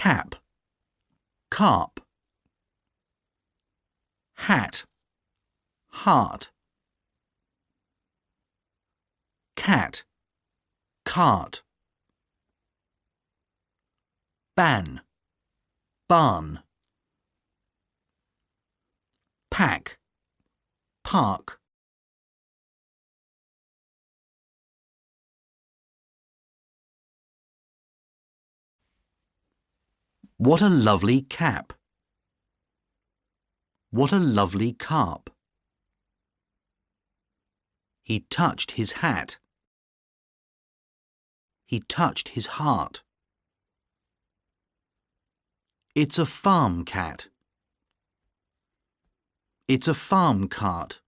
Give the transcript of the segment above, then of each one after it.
cap, carp. Hat, heart. Cat, cart. Ban, barn. Pack, park. What a lovely cap. What a lovely carp. He touched his hat. He touched his heart. It's a farm cat. It's a farm cart.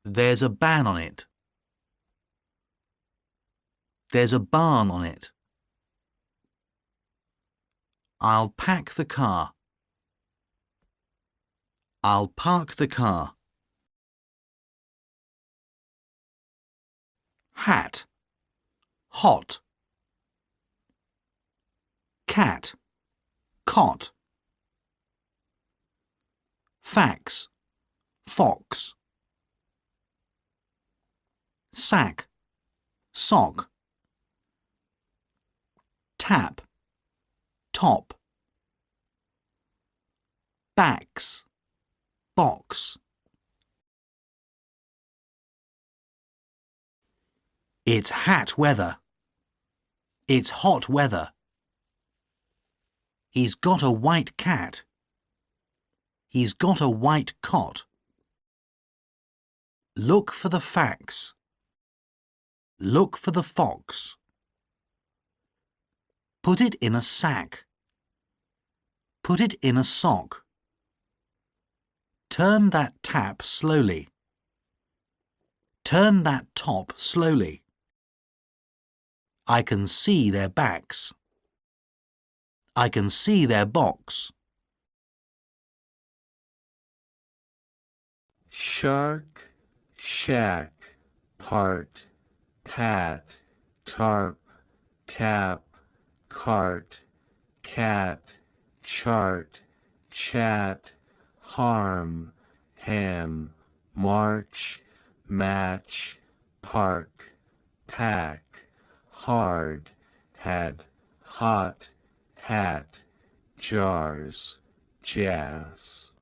There's a ban on it. There's a barn on it. I'll pack the car. I'll park the car. Hat, hot. Cat, cot. Fax, fox. Sack, sock. Tap, top. Backs, box. It's hat weather. It's hot weather. He's got a white cat. He's got a white cot. Look for the fax. Look for the fox. Put it in a sack. Put it in a sock. Turn that tap slowly. Turn that top slowly. I can see their backs. I can see their box. Shark, shack, part, pat, tarp, tap, cart, cat, chart, chat, harm, ham, march, match, park, pack, hard, had, hot, hat, jars, jazz.